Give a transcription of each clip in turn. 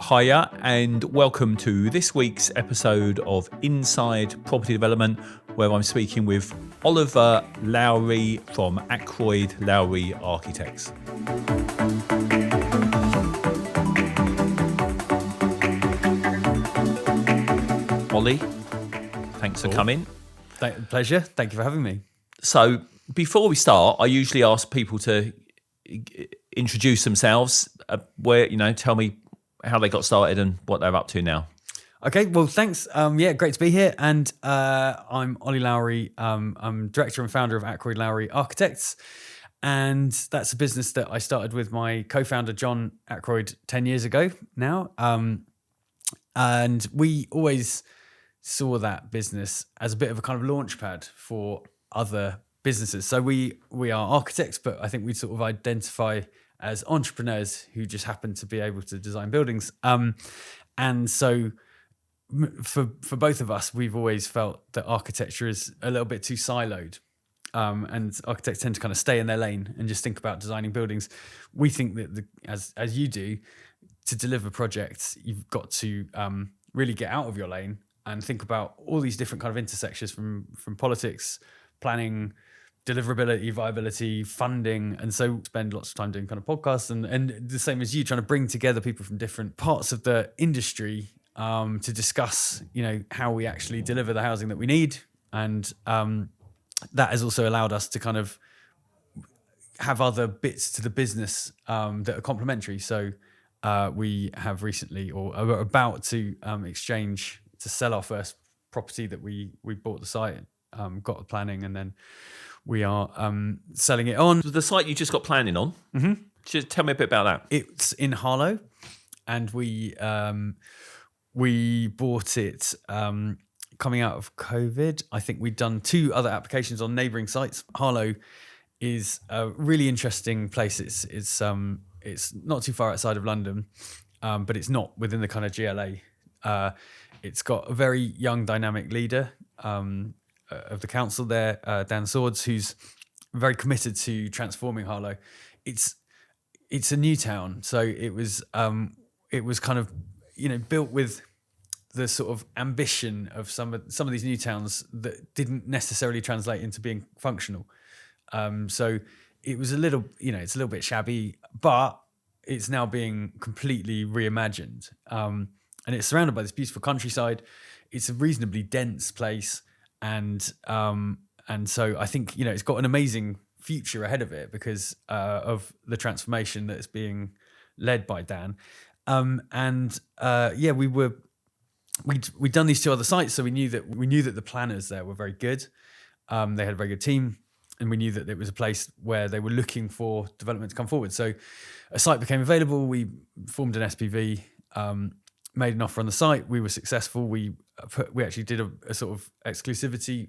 Hiya and welcome to this week's episode of Inside Property Development, where I'm speaking with Oliver Lowrie from Ackroyd Lowrie Architects. Ollie, thanks for coming. Pleasure. Thank you for having me. So before we start, I usually ask people to introduce themselves, tell me how they got started and what they're up to now. Okay, well, thanks. Great to be here. And I'm Oli Lowrie. I'm director and founder of Ackroyd Lowrie Architects. And that's a business that I started with my co-founder, John Ackroyd, 10 years ago now. And we always saw that business as a bit of a kind of launch pad for other businesses. So we are architects, but I think we sort of identify as entrepreneurs who just happen to be able to design buildings. And so for both of us, we've always felt that architecture is a little bit too siloed. And architects tend to kind of stay in their lane and just think about designing buildings. We think that as you do, to deliver projects, you've got to really get out of your lane and think about all these different kind of intersections from politics, planning, deliverability, viability, funding. And so spend lots of time doing kind of podcasts and the same as you, trying to bring together people from different parts of the industry to discuss, how we actually deliver the housing that we need. And that has also allowed us to kind of have other bits to the business that are complementary. So we have recently, or are about to exchange to sell our first property that we bought the site, got the planning, and then we are selling it on. The site you just got planning on, just tell me a bit about that. It's in Harlow, and we bought it coming out of COVID. I think we'd done 2 other applications on neighbouring sites. Harlow is a really interesting place. It's not too far outside of London, but it's not within the kind of GLA. It's got a very young, dynamic leader of the council there, Dan Swords, who's very committed to transforming Harlow. It's a new town, so it was kind of built with the sort of ambition of some of these new towns that didn't necessarily translate into being functional. So it was it's a little bit shabby, but it's now being completely reimagined. And it's surrounded by this beautiful countryside. It's a reasonably dense place. And so I think, it's got an amazing future ahead of it because of the transformation that's being led by Dan. We'd done these 2 other sites, so we knew that the planners there were very good. They had a very good team, and we knew that it was a place where they were looking for development to come forward. So a site became available. We formed an SPV, made an offer on the site. We were successful. We actually did a sort of exclusivity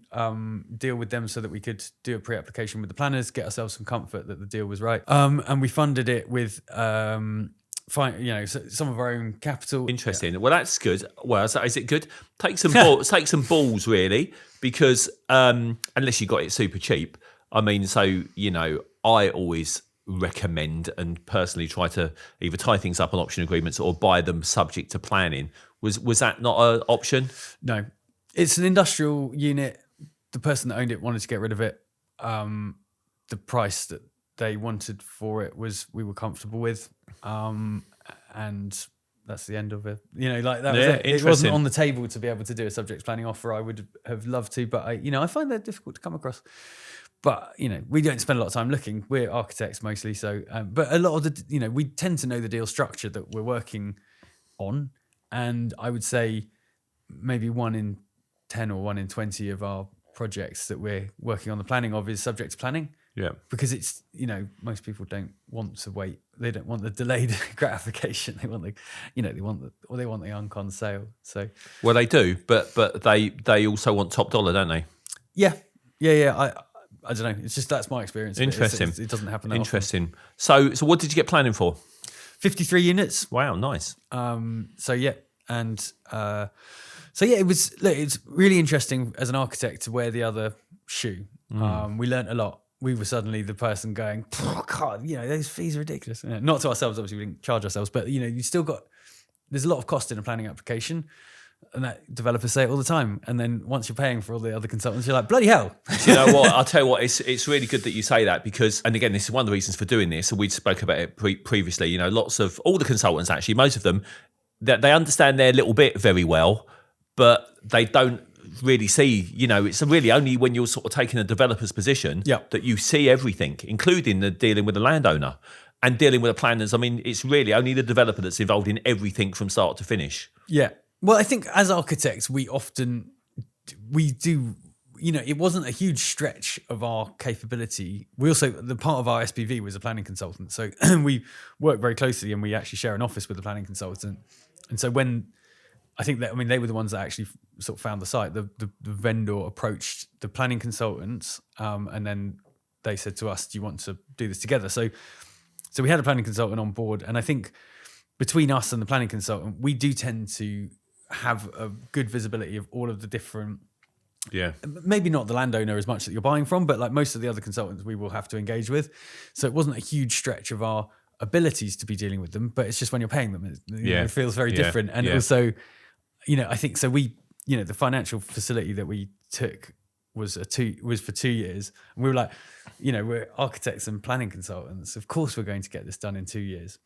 deal with them so that we could do a pre-application with the planners, get ourselves some comfort that the deal was right. And we funded it with some of our own capital. Interesting. Yeah. Well, that's good. Well, is it good? Take some balls, really, because unless you got it super cheap. I mean, I always recommend and personally try to either tie things up on option agreements or buy them subject to planning. Was that not an option? No, it's an industrial unit. The person that owned it wanted to get rid of it. The price that they wanted for it we were comfortable with, and that's the end of it. That was it. It wasn't on the table to be able to do a subject planning offer. I would have loved to, but I find that difficult to come across. But, we don't spend a lot of time looking. We're architects mostly. So, but a lot of we tend to know the deal structure that we're working on. And I would say maybe 1 in 10 or 1 in 20 of our projects that we're working on the planning of is subject to planning. Yeah. Because it's, most people don't want to wait. They don't want the delayed gratification. They want they want the uncon sale. So. Well, they do, but they also want top dollar, don't they? Yeah. I don't know. It's just that's my experience. Interesting. It doesn't happen that Interesting. Often. So what did you get planning for? 53 units. Wow, nice. It was. Look, it's really interesting as an architect to wear the other shoe. We learnt a lot. We were suddenly the person going, oh God, those fees are ridiculous. Not to ourselves, obviously, we didn't charge ourselves, but you still got there's a lot of cost in a planning application. And that developers say it all the time. And then once you're paying for all the other consultants, you're like, bloody hell. Do you know what? I'll tell you what, it's really good that you say that because, and again, this is one of the reasons for doing this. And we spoke about it previously, lots of, all the consultants actually, most of them, that they understand their little bit very well, but they don't really see, it's really only when you're sort of taking a developer's position that you see everything, including the dealing with the landowner and dealing with the planners. I mean, it's really only the developer that's involved in everything from start to finish. Yeah. Well, I think as architects, we do, it wasn't a huge stretch of our capability. We also, the part of our SPV was a planning consultant. So we work very closely and we actually share an office with the planning consultant. And so when, I think that, they were the ones that actually sort of found the site. The vendor approached the planning consultants and then they said to us, do you want to do this together? So we had a planning consultant on board. And I think between us and the planning consultant, we do tend to have a good visibility of all of the different, maybe not the landowner as much that you're buying from, but like most of the other consultants we will have to engage with. So it wasn't a huge stretch of our abilities to be dealing with them, but it's just when you're paying them, it feels very different. And also, I think so we, the financial facility that we took was for 2 years. And we were like, we're architects and planning consultants. Of course we're going to get this done in 2 years.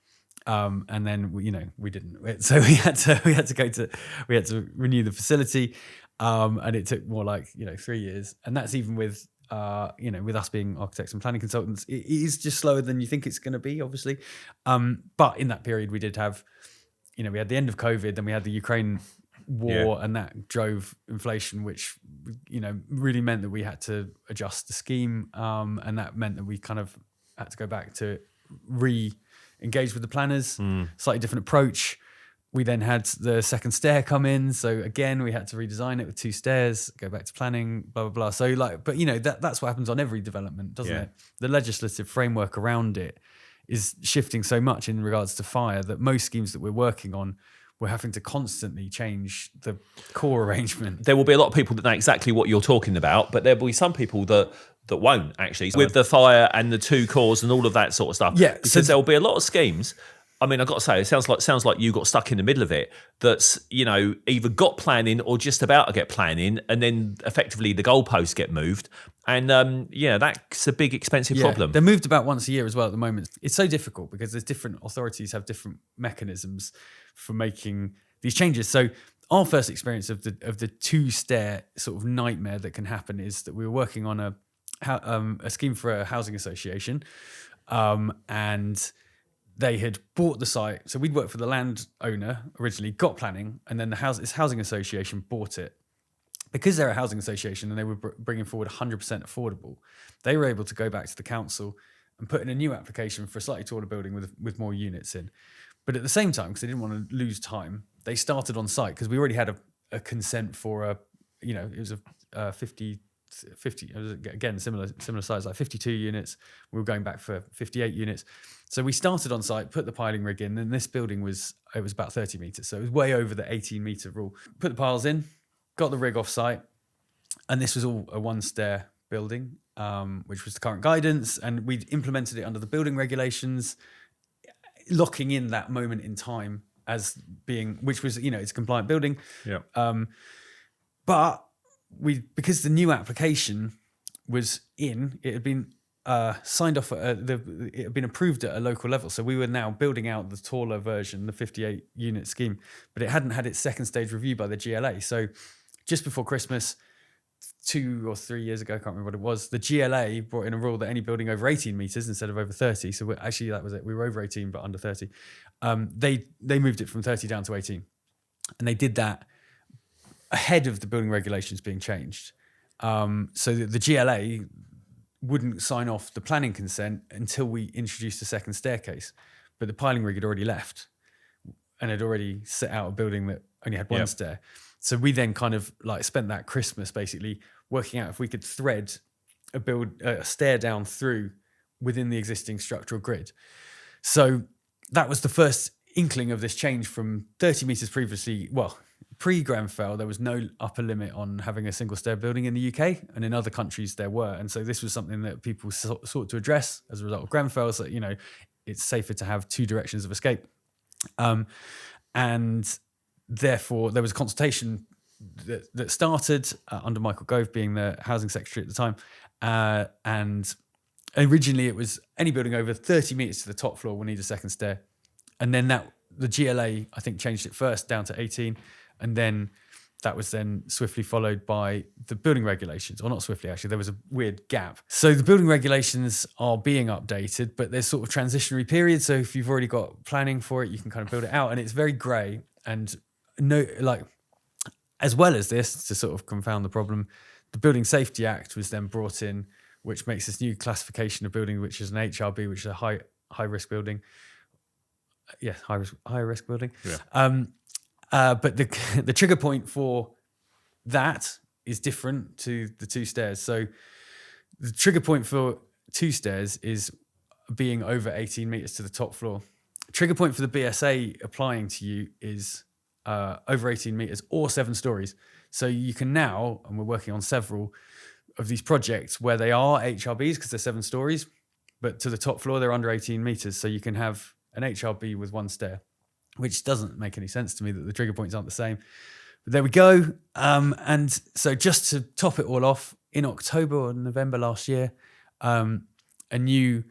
And then we didn't. So we had to renew the facility, and it took more like 3 years. And that's even with with us being architects and planning consultants, it is just slower than you think it's going to be, obviously. But in that period, we did have, we had the end of COVID, then we had the Ukraine war, and that drove inflation, which really meant that we had to adjust the scheme, and that meant that we kind of had to go back to engage with the planners, slightly different approach. We then had the second stair come in. So again, we had to redesign it with 2 stairs, go back to planning, blah, blah, blah. So but that's what happens on every development, doesn't it? The legislative framework around it is shifting so much in regards to fire that most schemes that we're working on, we're having to constantly change the core arrangement. There will be a lot of people that know exactly what you're talking about, but there will be some people that won't actually, with the fire and the 2 cores and all of that sort of stuff. Yeah, because there will be a lot of schemes. I mean, I've got to say, it sounds like you got stuck in the middle of it. That's either got planning or just about to get planning, and then effectively the goalposts get moved, and that's a big expensive problem. They're moved about once a year as well at the moment. It's so difficult because there's different authorities have different mechanisms for making these changes. So our first experience of the 2-stair sort of nightmare that can happen is that we were working on a scheme for a housing association, and they had bought the site. So we'd worked for the landowner originally, got planning, and then this housing association bought it. Because they're a housing association and they were bringing forward 100% affordable, they were able to go back to the council and put in a new application for a slightly taller building with more units in. But at the same time, because they didn't want to lose time, they started on site because we already had a consent for it was a 50, again, similar size, like 52 units. We were going back for 58 units. So we started on site, put the piling rig in, and this building was about 30 meters. So it was way over the 18 meter rule. Put the piles in, got the rig off site, and this was all a 1-stair building, which was the current guidance. And we'd implemented it under the building regulations, locking in that moment in time as being, which was, it's a compliant building. Yeah. But because the new application was in, it had been signed off it had been approved at a local level. So we were now building out the taller version, the 58 unit scheme, but it hadn't had its second stage review by the GLA. So just before Christmas, 2 or 3 years ago, I can't remember what it was, the GLA brought in a rule that any building over 18 meters instead of over 30. So actually that was it. We were over 18, but under 30. They moved it from 30 down to 18. And they did that ahead of the building regulations being changed. So the GLA wouldn't sign off the planning consent until we introduced a second staircase. But the piling rig had already left and had already set out a building that only had 1 stair. So we then kind of like spent that Christmas basically working out if we could thread a stair down through within the existing structural grid. So that was the first inkling of this change from 30 meters previously. Well, pre-Grenfell, there was no upper limit on having a single stair building in the UK, and in other countries there were. And so this was something that people sought to address as a result of Grenfell, so that, it's safer to have 2 directions of escape. and therefore there was a consultation that started under Michael Gove being the housing secretary at the time, and originally it was any building over 30 metres to the top floor will need a second stair, and then the GLA I think changed it first down to 18, and then that was then swiftly followed by the building regulations, or not swiftly actually, there was a weird gap. So the building regulations are being updated, but there's sort of transitionary periods. So if you've already got planning for it, you can kind of build it out, and it's very grey. And as well as this, to sort of confound the problem, the Building Safety Act was then brought in, which makes this new classification of building, which is an HRB, which is a high risk building. Yeah, high risk building. Yeah. But the trigger point for that is different to the 2 stairs. So the trigger point for 2 stairs is being over 18 metres to the top floor. Trigger point for the BSA applying to you is over 18 metres or 7 stories. So you can now, and we're working on several of these projects where they are HRBs because they're 7 stories, but to the top floor they're under 18 metres. So you can have an HRB with 1 stair, which doesn't make any sense to me that the trigger points aren't the same. But there we go. And so just to top it all off, in October or November last year, a new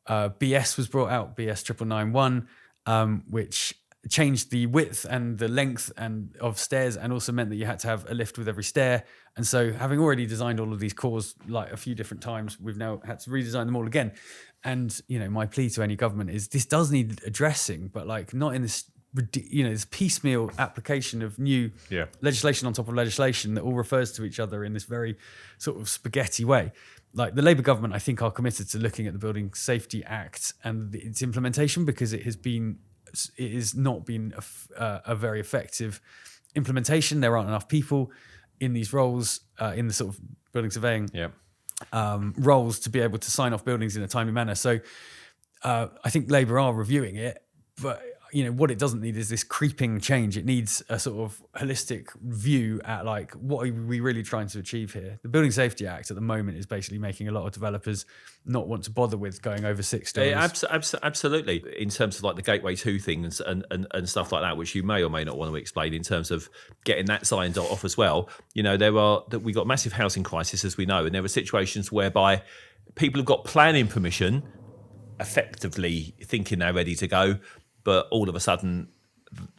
BS was brought out, BS 9991, which changed the width and the length of stairs, and also meant that you had to have a lift with every stair. And so having already designed all of these cores like a few different times, we've now had to redesign them all again. And, my plea to any government is this does need addressing, but like not in this, this piecemeal application of new legislation on top of legislation that all refers to each other in this very sort of spaghetti way. Like the Labour government, I think, are committed to looking at the Building Safety Act and its implementation, because it has not been a very effective implementation. There aren't enough people in these roles, in the sort of building surveying roles, to be able to sign off buildings in a timely manner. So I think Labour are reviewing it, but what it doesn't need is this creeping change. It needs a sort of holistic view at like, what are we really trying to achieve here? The Building Safety Act at the moment is basically making a lot of developers not want to bother with going over 6 stories. Yeah, absolutely. In terms of like the Gateway 2 things and stuff like that, which you may or may not want to explain in terms of getting that signed off as well. We got massive housing crisis, as we know, and there are situations whereby people have got planning permission, effectively thinking they're ready to go, but all of a sudden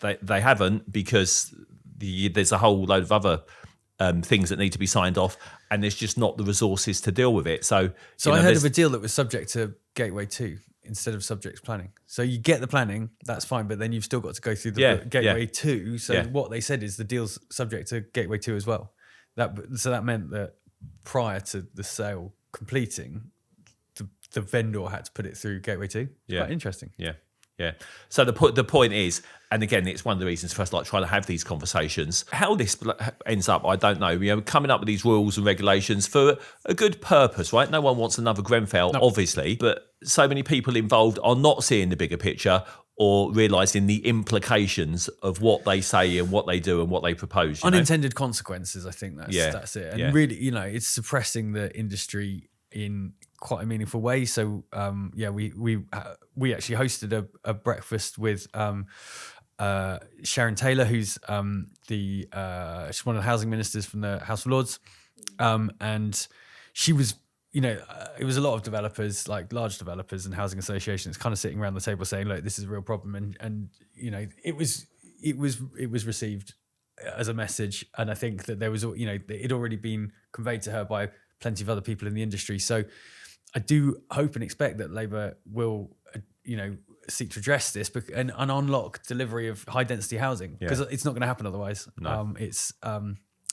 they haven't, because there's a whole load of other things that need to be signed off, and there's just not the resources to deal with it. So I heard of a deal that was subject to Gateway 2 instead of subject to planning. So you get the planning, that's fine, but then you've still got to go through the Gateway 2. So what they said is the deal's subject to Gateway 2 as well. So that meant that prior to the sale completing, the vendor had to put it through Gateway 2. It's quite interesting. Yeah. Yeah. So the point is, and again, it's one of the reasons for us like trying to have these conversations. How this ends up, I don't know. Coming up with these rules and regulations for a good purpose, right? No one wants another Grenfell, obviously, but so many people involved are not seeing the bigger picture or realising the implications of what they say and what they do and what they propose. Unintended consequences, I think that's it. And really, it's suppressing the industry in quite a meaningful way. So we actually hosted a breakfast with Sharon Taylor, who's she's one of the housing ministers from the House of Lords, and she was, it was a lot of developers, like large developers and housing associations, kind of sitting around the table saying, look, this is a real problem, and it was received as a message, and I think that there was, it already been conveyed to her by plenty of other people in the industry. So I do hope and expect that Labour will, seek to address this and unlock delivery of high density housing, because it's not going to happen otherwise. No.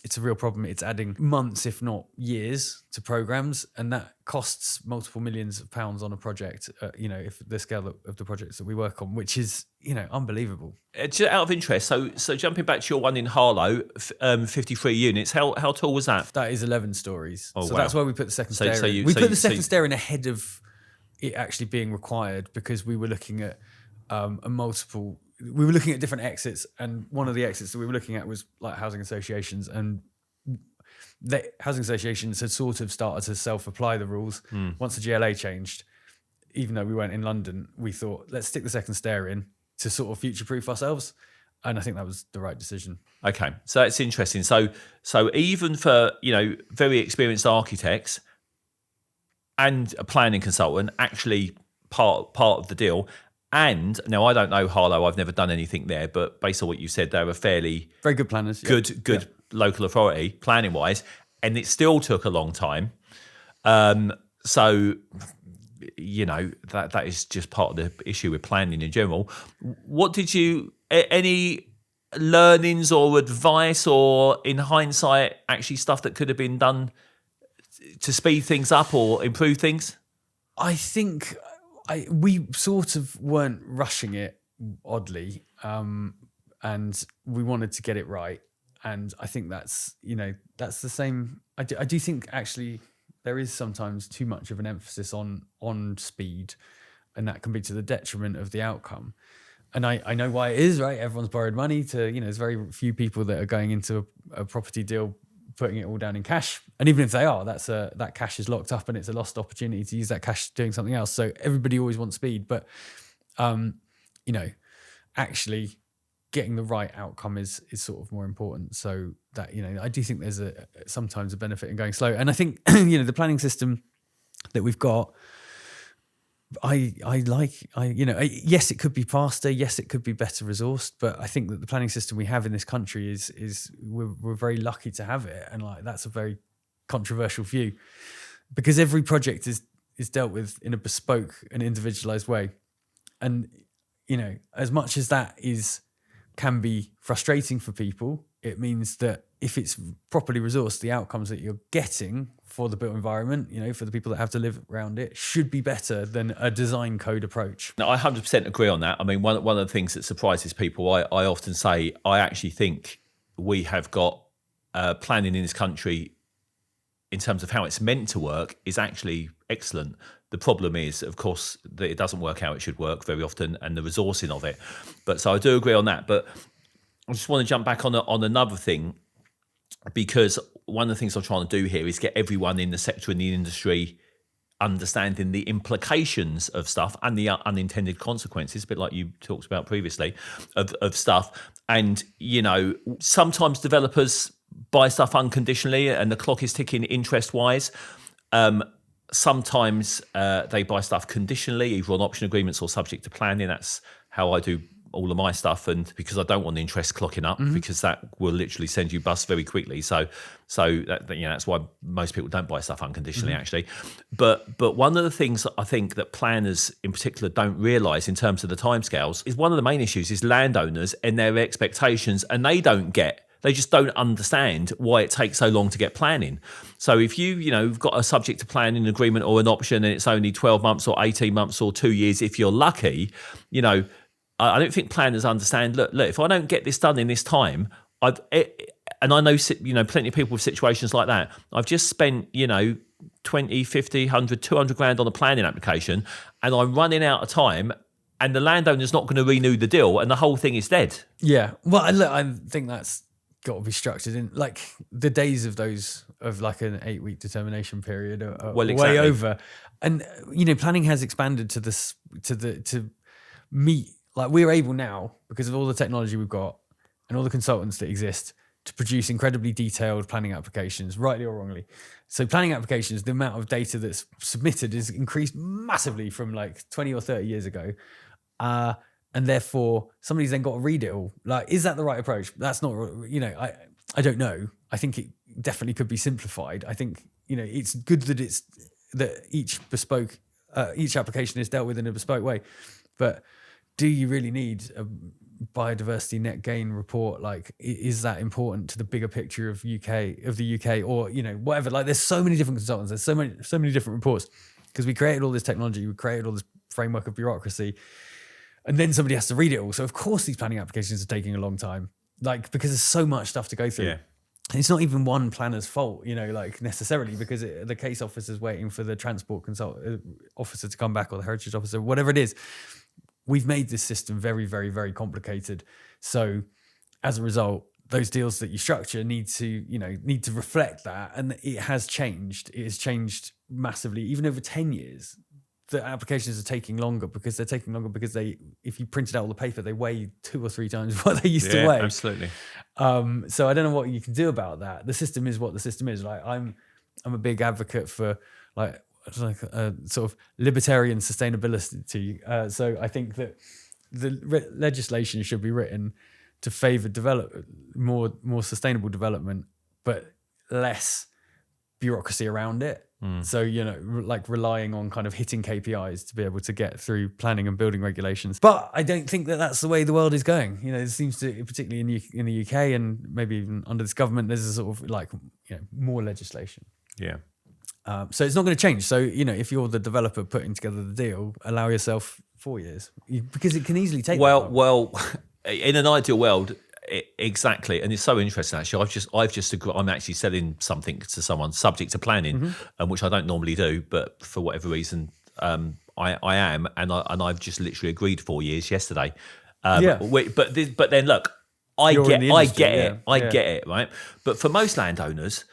It's a real problem. It's adding months, if not years, to programs, and that costs multiple millions of pounds on a project. If the scale of the projects that we work on, which is unbelievable. Just out of interest, so jumping back to your one in Harlow, 53 units. How tall was that? That is 11 stories. Oh, so wow. That's why we put the second stair in. We put the second stair in ahead of it actually being required, because we were looking at we were looking at different exits, and one of the exits that we were looking at was like housing associations, and the housing associations had sort of started to self-apply the rules. Once the GLA changed, even though we weren't in London, we thought, let's stick the second stair in to sort of future-proof ourselves. And I think that was the right decision. Okay, so that's interesting. So even for very experienced architects and a planning consultant, actually part of the deal. And now I don't know Harlow, I've never done anything there, but based on what you said, they're a fairly very good planners, good local authority planning wise, and it still took a long time. So that is just part of the issue with planning in general. What did you any learnings or advice, or in hindsight, actually stuff that could have been done to speed things up or improve things? I think we sort of weren't rushing it, oddly, and we wanted to get it right. And I think that's the same. I do think actually there is sometimes too much of an emphasis on speed, and that can be to the detriment of the outcome. And I know why it is, right? Everyone's borrowed money there's very few people that are going into a property deal putting it all down in cash. And even if they are, that cash is locked up and it's a lost opportunity to use that cash doing something else. So everybody always wants speed, but actually getting the right outcome is sort of more important. So that, I do think there's sometimes a benefit in going slow. And I think, the planning system that we've got, yes, it could be faster. Yes, it could be better resourced. But I think that the planning system we have in this country is we're very lucky to have it. And that's a very controversial view, because every project is dealt with in a bespoke and individualized way. And, as much as that can be frustrating for people, it means that if it's properly resourced, the outcomes that you're getting for the built environment, for the people that have to live around it, should be better than a design code approach. No, I 100% agree on that. I mean, one of the things that surprises people, I often say, I actually think we have got planning in this country in terms of how it's meant to work is actually excellent. The problem is, of course, that it doesn't work how it should work very often, and the resourcing of it. But so I do agree on that. But I just want to jump back on another thing, because one of the things I'm trying to do here is get everyone in the sector, in the industry, understanding the implications of stuff and the unintended consequences, a bit like you talked about previously, of stuff. And, sometimes developers buy stuff unconditionally and the clock is ticking interest-wise. Sometimes they buy stuff conditionally, either on option agreements or subject to planning. That's how I do all of my stuff, and because I don't want the interest clocking up, because that will literally send you bust very quickly. So that's why most people don't buy stuff unconditionally, actually. But one of the things I think that planners in particular don't realise in terms of the timescales is one of the main issues is landowners and their expectations, and they just don't understand why it takes so long to get planning. So if you've got a subject to planning agreement or an option and it's only 12 months or 18 months or 2 years, if you're lucky, I don't think planners understand, look, if I don't get this done in this time, and I know, plenty of people with situations like that, I've just spent, 20, 50, 100, 200 grand on a planning application, and I'm running out of time, and the landowner's not going to renew the deal, and the whole thing is dead. Yeah. Well, look, I think that's got to be structured in, the days of those of an 8-week determination period are way over. And, planning has expanded to meet, we're able now, because of all the technology we've got and all the consultants that exist, to produce incredibly detailed planning applications, rightly or wrongly. So planning applications, the amount of data that's submitted is increased massively from 20 or 30 years ago. And therefore somebody's then got to read it all. Is that the right approach? That's not, I don't know. I think it definitely could be simplified. I think, it's good that each application is dealt with in a bespoke way, but do you really need a biodiversity net gain report? Is that important to the bigger picture of the UK, or whatever? There's so many different consultants. There's so many different reports, because we created all this technology, we created all this framework of bureaucracy, and then somebody has to read it all. So of course these planning applications are taking a long time, because there's so much stuff to go through. Yeah. It's not even one planner's fault, necessarily, because the case officer's waiting for the transport officer to come back, or the heritage officer, whatever it is. We've made this system very, very, very complicated. So as a result, those deals that you structure need to reflect that. And it has changed. It has changed massively, even over 10 years. the applications are taking longer because if you printed out all the paper, they weigh 2 or 3 times what they used to weigh. Absolutely. So I don't know what you can do about that. The system is what the system is. Like I'm a big advocate for like a sort of libertarian sustainability. So I think that the legislation should be written to favour more sustainable development, but less bureaucracy around it. So, like relying on kind of hitting KPIs to be able to get through planning and building regulations. But I don't think that that's the way the world is going. It seems to, particularly in the UK and maybe even under this government, there's a sort of like, more legislation. Yeah. So it's not going to change. So, if you're the developer putting together the deal, allow yourself 4 years because it can easily take. Well, in an ideal world, exactly, and it's so interesting actually. I've just agreed, I'm actually selling something to someone subject to planning, which I don't normally do, but for whatever reason, I am, and I've just literally agreed 4 years yesterday. But then look, I get it, right? But for most landowners,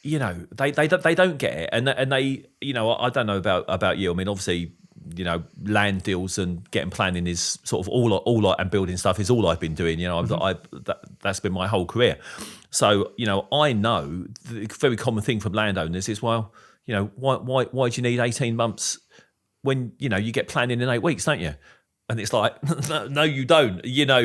they don't get it, and they, I don't know about you. I mean, obviously, land deals and getting planning is sort of all and building stuff is all I've been doing. That's been my whole career. So I know the very common thing from landowners is, well, why do you need 18 months when you get planning in 8 weeks, don't you? And it's like, no, you don't.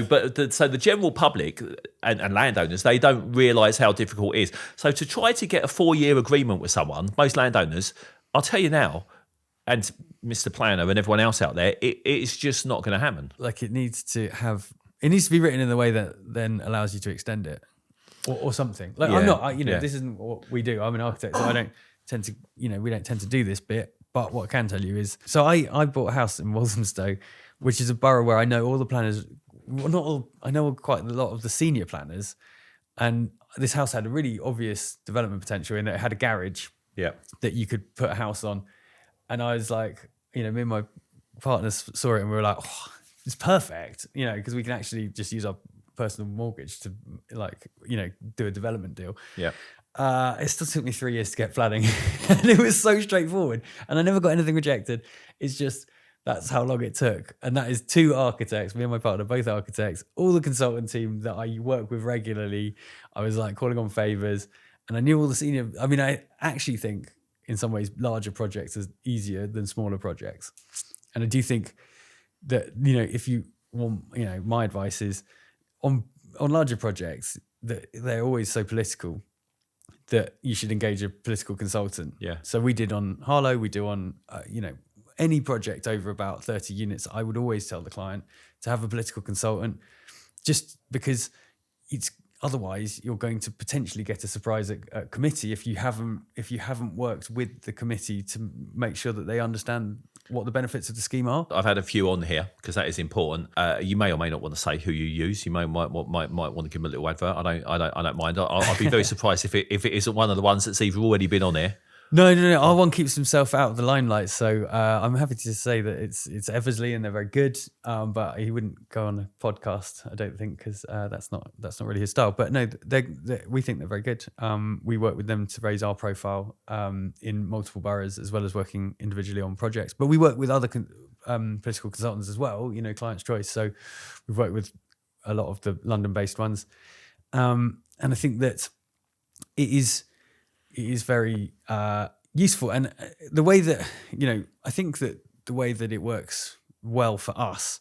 But so the general public and landowners, they don't realise how difficult it is. So to try to get a 4-year agreement with someone, most landowners, I'll tell you now, and Mr. Planner and everyone else out there, it's just not going to happen. Like it needs to be written in the way that then allows you to extend it, or something. Like I'm not, this isn't what we do. I'm an architect, so I don't tend to, we don't tend to do this bit. But what I can tell you is, so I bought a house in Walthamstow, which is a borough where I know all the planners. Well, not all. I know quite a lot of the senior planners, and this house had a really obvious development potential in that it had a garage. Yeah. That you could put a house on. And I was like, me and my partners saw it and we were like, oh, it's perfect, because we can actually just use our personal mortgage to do a development deal. Yeah. It still took me 3 years to get planning and it was so straightforward and I never got anything rejected. It's just, that's how long it took. And that is 2 architects, me and my partner, both architects, all the consultant team that I work with regularly. I was like calling on favors and I knew all the senior, I actually think, in some ways, larger projects is easier than smaller projects. And I do think that, if you want, my advice is on larger projects that they're always so political that you should engage a political consultant. Yeah. So we did on Harlow, we do on, any project over about 30 units, I would always tell the client to have a political consultant just because otherwise, you're going to potentially get a surprise at committee if you haven't worked with the committee to make sure that they understand what the benefits of the scheme are. I've had a few on here because that is important. You may or may not want to say who you use. You might want to give them a little advert. I don't mind. I'll be very surprised if it isn't one of the ones that's either already been on here. No. Our one keeps himself out of the limelight, so I'm happy to say that it's Eversley and they're very good. But he wouldn't go on a podcast, I don't think, because that's not really his style. But no, we think they're very good. We work with them to raise our profile in multiple boroughs as well as working individually on projects. But we work with other political consultants as well. Client's choice. So we've worked with a lot of the London-based ones, and I think that it is very useful. And the way that, I think that the way that it works well for us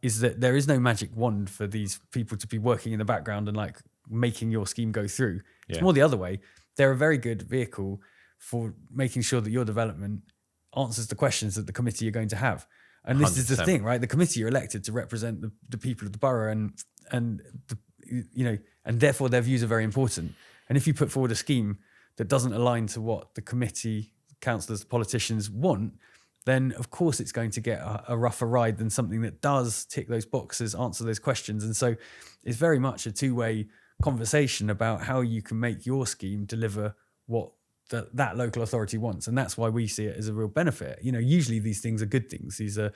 is that there is no magic wand for these people to be working in the background and like making your scheme go through. It's more the other way. They're a very good vehicle for making sure that your development answers the questions that the committee are going to have. And this 100%. Is the thing, right? The committee are elected to represent the people of the borough and therefore their views are very important. And if you put forward a scheme that doesn't align to what the committee, councillors, politicians want, then of course it's going to get a rougher ride than something that does tick those boxes, answer those questions. And so it's very much a two-way conversation about how you can make your scheme deliver what that local authority wants. And that's why we see it as a real benefit. Usually these things are good things. These are,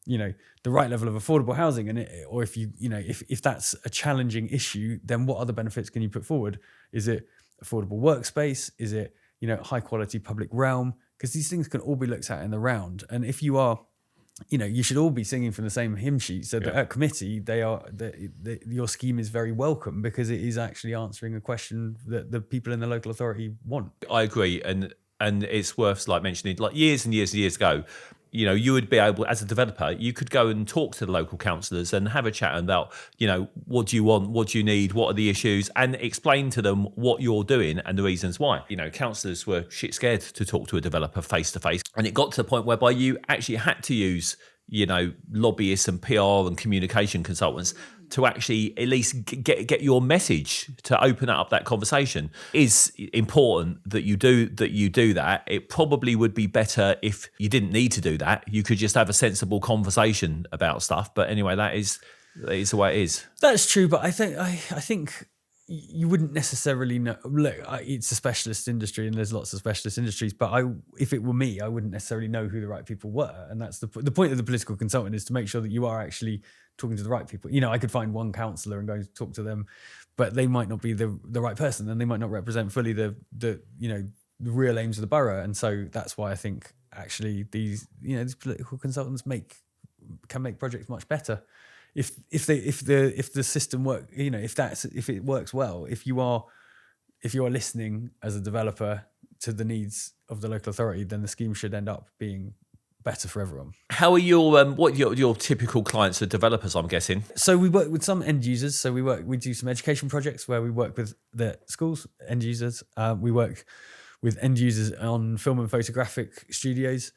the right level of affordable housing. And or if if that's a challenging issue, then what other benefits can you put forward? Is it affordable workspace? Is it, high quality public realm? because these things can all be looked at in the round. And if you are, you should all be singing from the same hymn sheet. So that at committee, your scheme is very welcome because it is actually answering a question that the people in the local authority want. I agree, and it's worth mentioning, years and years and years ago, you would be able, as a developer, you could go and talk to the local councillors and have a chat about, what do you want, what do you need, what are the issues, and explain to them what you're doing and the reasons why. Councillors were shit scared to talk to a developer face to face, and it got to the point whereby you actually had to use, lobbyists and PR and communication consultants to actually at least get your message to open up that conversation. Is important that you do that. It probably would be better if you didn't need to do that. You could just have a sensible conversation about stuff. But anyway, that is the way it is. That's true, but I think you wouldn't necessarily know. Look, it's a specialist industry, and there's lots of specialist industries. But if it were me, I wouldn't necessarily know who the right people were, and that's the point of the political consultant, is to make sure that you are actually talking to the right people. I could find one councillor and go talk to them, but they might not be the right person, and they might not represent fully the real aims of the borough. And so that's why I think actually these political consultants can make projects much better if the system work. If it works well, if you are listening as a developer to the needs of the local authority, then the scheme should end up being better for everyone. How are your typical clients are developers, I'm guessing? So we work with some end users. So we do some education projects where we work with the schools, end users. We work with end users on film and photographic studios.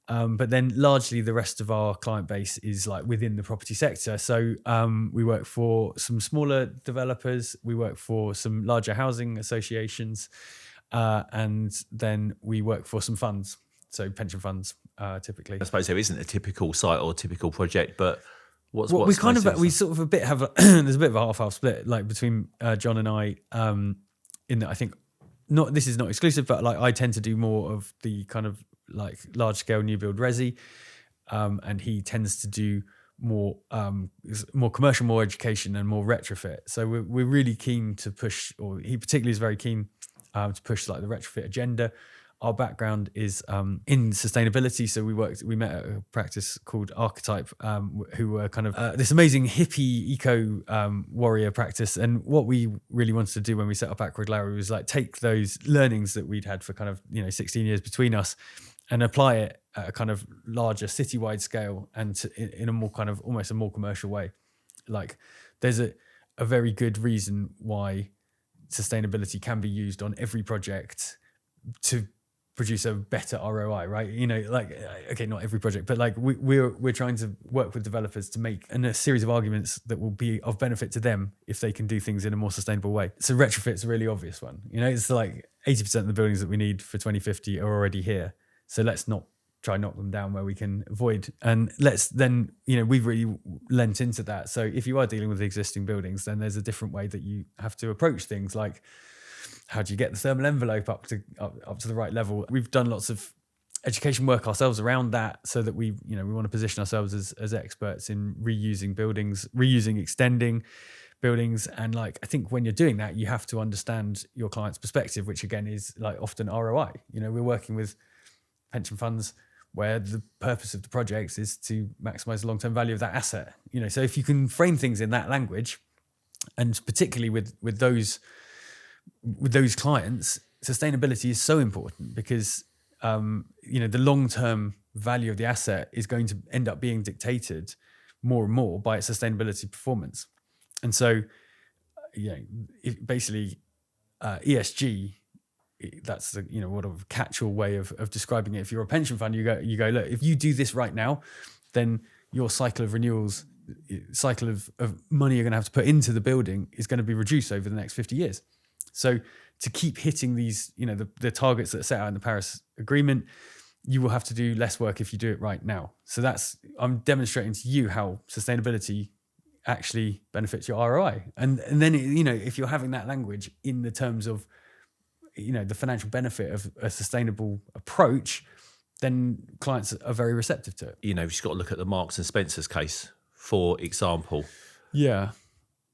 But then largely the rest of our client base is within the property sector. So we work for some smaller developers, we work for some larger housing associations, and then we work for some funds. So pension funds, typically. I suppose there isn't a typical site or typical project, but we sort of a bit have there's a bit of a half split between John and I, in that I think this is not exclusive, but I tend to do more of the kind of large scale new build resi, and he tends to do more commercial, more education, and more retrofit. So we're really keen to push, or he particularly is very keen to push the retrofit agenda. Our background is in sustainability, so we met at a practice called Archetype, who were kind of this amazing hippie eco warrior practice. And what we really wanted to do when we set up Ackroyd Lowrie was take those learnings that we'd had for kind of 16 years between us, and apply it at a kind of larger citywide scale, and in a more kind of almost a more commercial way. There's a very good reason why sustainability can be used on every project to produce a better ROI, right? Okay, not every project, but we're trying to work with developers to make a series of arguments that will be of benefit to them if they can do things in a more sustainable way. So retrofit's a really obvious one. It's 80% of the buildings that we need for 2050 are already here. So let's not try and knock them down where we can avoid. And let's then, we've really lent into that. So if you are dealing with existing buildings, then there's a different way that you have to approach things, like how do you get the thermal envelope up to the right level? We've done lots of education work ourselves around that, so that we want to position ourselves as experts in reusing buildings, extending buildings. And I think when you're doing that, you have to understand your client's perspective, which again is often ROI. We're working with pension funds where the purpose of the projects is to maximize the long-term value of that asset. So if you can frame things in that language, and particularly with those clients, sustainability is so important, because the long-term value of the asset is going to end up being dictated more and more by its sustainability performance. And so basically ESG, that's the what a catch-all way of describing it. If you're a pension fund, you go look, if you do this right now, then your cycle of renewals, cycle of money you're going to have to put into the building is going to be reduced over the next 50 years. So to keep hitting these, the targets that are set out in the Paris Agreement, you will have to do less work if you do it right now. So I'm demonstrating to you how sustainability actually benefits your ROI. And then, if you're having that language in the terms of, the financial benefit of a sustainable approach, then clients are very receptive to it. You've just got to look at the Marks and Spencer's case, for example. Yeah.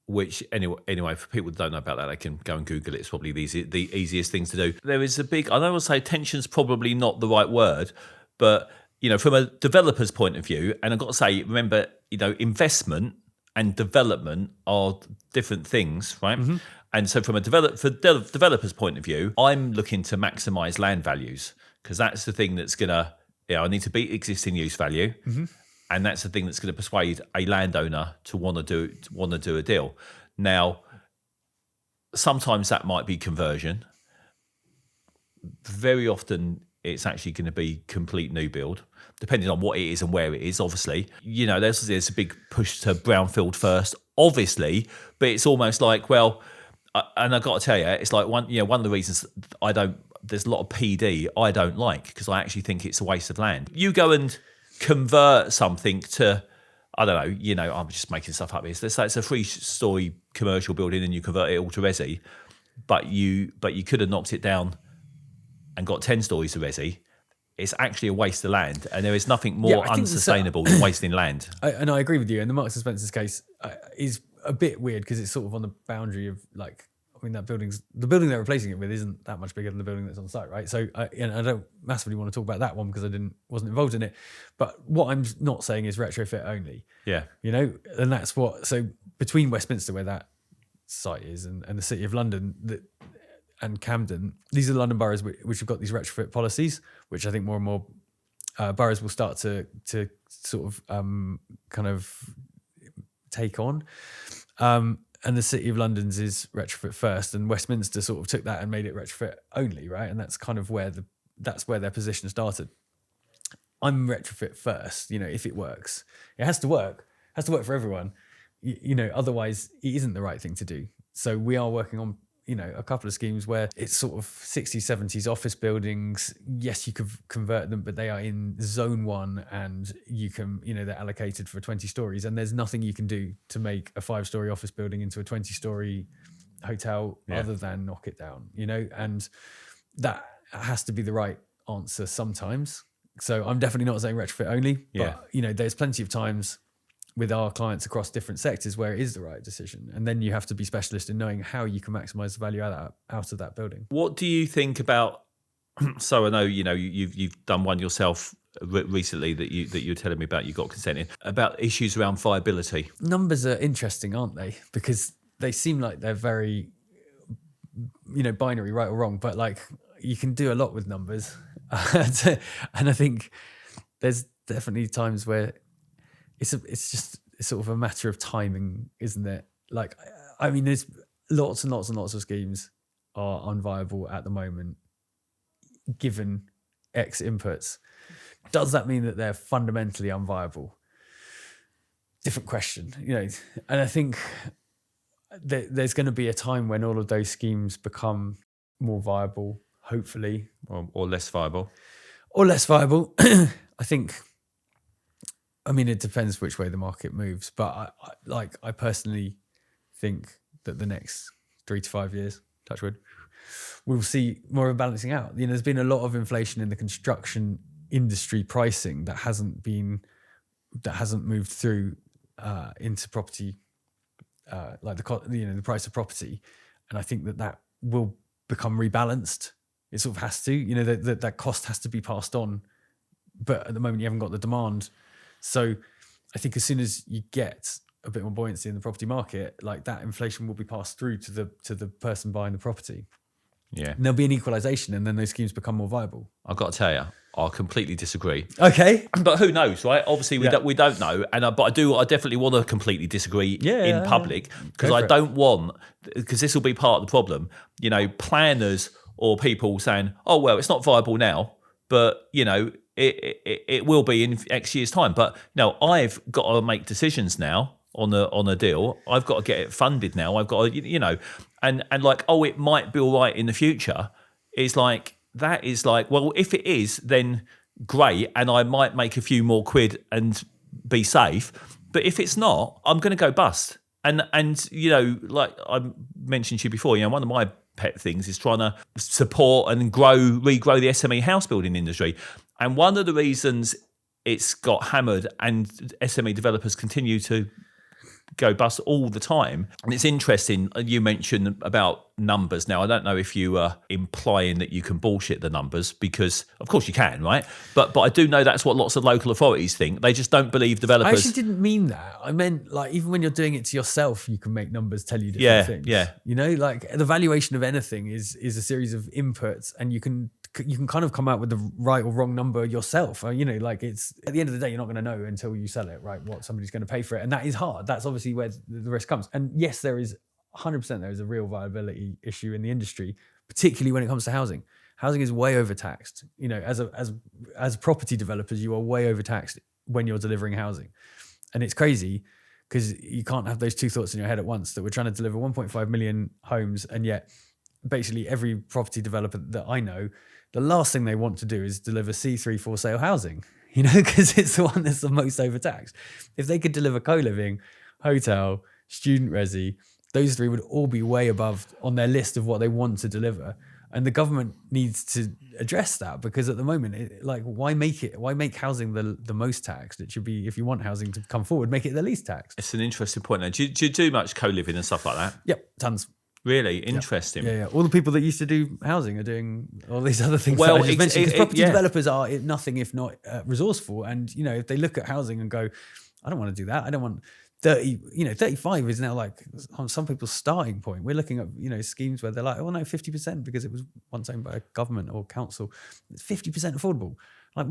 which anyway, for people that don't know about that, they can go and Google it. It's probably the easiest thing to do. There is a big, I don't want to say tension's probably not the right word, but from a developer's point of view, and I've got to say, remember, investment and development are different things, right? Mm-hmm. And so from a developer's point of view, I'm looking to maximize land values, because that's the thing that's going to, I need to beat existing use value. Mm-hmm. And that's the thing that's going to persuade a landowner to want to do a deal. Now, sometimes that might be conversion. Very often, it's actually going to be complete new build, depending on what it is and where it is. Obviously, there's a big push to brownfield first, obviously, but it's almost like, well, and I've got to tell you, it's like one of the reasons there's a lot of PD I don't like, because I actually think it's a waste of land. You go and convert something to, I don't know, I'm just making stuff up here. So let's say it's a 3-story commercial building and you convert it all to resi, but you could have knocked it down and got 10 stories of resi. It's actually a waste of land, and there is nothing more unsustainable than wasting land. And I agree with you. And the Marks and Spencer's case is a bit weird, because it's sort of on the boundary of, like, the building they're replacing it with isn't that much bigger than the building that's on site, right? So I don't massively want to talk about that one because I wasn't involved in it. But what I'm not saying is retrofit only. Yeah. And that's what, so between Westminster, where that site is, and the City of London and Camden, these are the London boroughs which have got these retrofit policies, which I think more and more boroughs will start to sort of kind of take on. And the City of London's is retrofit first, and Westminster sort of took that and made it retrofit only, right? And that's kind of where their position started. I'm retrofit first, if it works. It has to work. It has to work for everyone. Otherwise it isn't the right thing to do. So we are working on, a couple of schemes where it's sort of 60s, 70s office buildings. Yes, you could convert them, but they are in zone 1, and you can, they're allocated for 20 stories, and there's nothing you can do to make a 5-story office building into a 20-story hotel other than knock it down, and that has to be the right answer sometimes. So I'm definitely not saying retrofit only, but there's plenty of times with our clients across different sectors where it is the right decision. And then you have to be specialist in knowing how you can maximize the value out of that building. What do you think about, so I know, you've done one yourself recently that you're telling me about, you got consent in, about issues around viability. Numbers are interesting, aren't they? Because they seem like they're very, binary, right or wrong, but like you can do a lot with numbers. And I think there's definitely times where it's just sort of a matter of timing, isn't it? Like, I mean, there's lots and lots and lots of schemes are unviable at the moment, given X inputs. Does that mean that they're fundamentally unviable? Different question, And I think there's going to be a time when all of those schemes become more viable, hopefully. Or less viable. Or less viable. I think... I mean, it depends which way the market moves, but I personally think that the next 3 to 5 years, touch wood, we'll see more of a balancing out. There's been a lot of inflation in the construction industry pricing that hasn't moved through into property, like the price of property, and I think that will become rebalanced. It sort of has to, that cost has to be passed on, but at the moment you haven't got the demand. So I think as soon as you get a bit more buoyancy in the property market, like that inflation will be passed through to the person buying the property. Yeah. And there'll be an equalisation, and then those schemes become more viable. I've got to tell you, I completely disagree. Okay. But who knows, right? Obviously, we don't know. But I definitely want to completely disagree in public, because I don't want, because this will be part of the problem, planners or people saying, oh, well, it's not viable now, but, it will be in X years' time. But no, I've got to make decisions now on a deal. I've got to get it funded now. I've got to, and like, oh, it might be all right in the future. It's like, that is like, well, if it is, then great, and I might make a few more quid and be safe. But if it's not, I'm going to go bust. And like I mentioned to you before, one of my pet things is trying to support and regrow the SME house building industry. And one of the reasons it's got hammered and SME developers continue to go bust all the time. And it's interesting, you mentioned about numbers. Now, I don't know if you are implying that you can bullshit the numbers, because of course you can, right? But I do know that's what lots of local authorities think. They just don't believe I developers. actually didn't mean that. I meant, like, even when you're doing it to yourself, you can make numbers tell you different things. Yeah. You know, like the valuation of anything is a series of inputs, and you can kind of come out with the right or wrong number yourself. You know, like, it's at the end of the day, you're not going to know until you sell it, right? What somebody's going to pay for it. And that is hard. That's obviously where the risk comes. And yes, there is 100%, there is a real viability issue in the industry, particularly when it comes to housing. Housing is way overtaxed. You know, as property developers, you are way overtaxed when you're delivering housing. And it's crazy because you can't have those two thoughts in your head at once, that we're trying to deliver 1.5 million homes, and yet basically every property developer that I know, the last thing they want to do is deliver C3 for sale housing, you know, because it's the one that's the most overtaxed. If they could deliver co-living, hotel, student resi, those three would all be way above on their list of what they want to deliver. And the government needs to address that, because at the moment, why make housing the most taxed? It should be, if you want housing to come forward, make it the least taxed. It's an interesting point. Now, do you do much co-living and stuff like that? Yep, tons. Really interesting. Yeah. All the people that used to do housing are doing all these other things. Well, that I just mentioned. Because property developers are nothing if not resourceful. And, you know, if they look at housing and go, I don't want to do that. I don't want 30, 35 is now like on some people's starting point. We're looking at, you know, schemes where they're like, oh no, 50% because it was once owned by a government or council. It's 50% affordable. Like,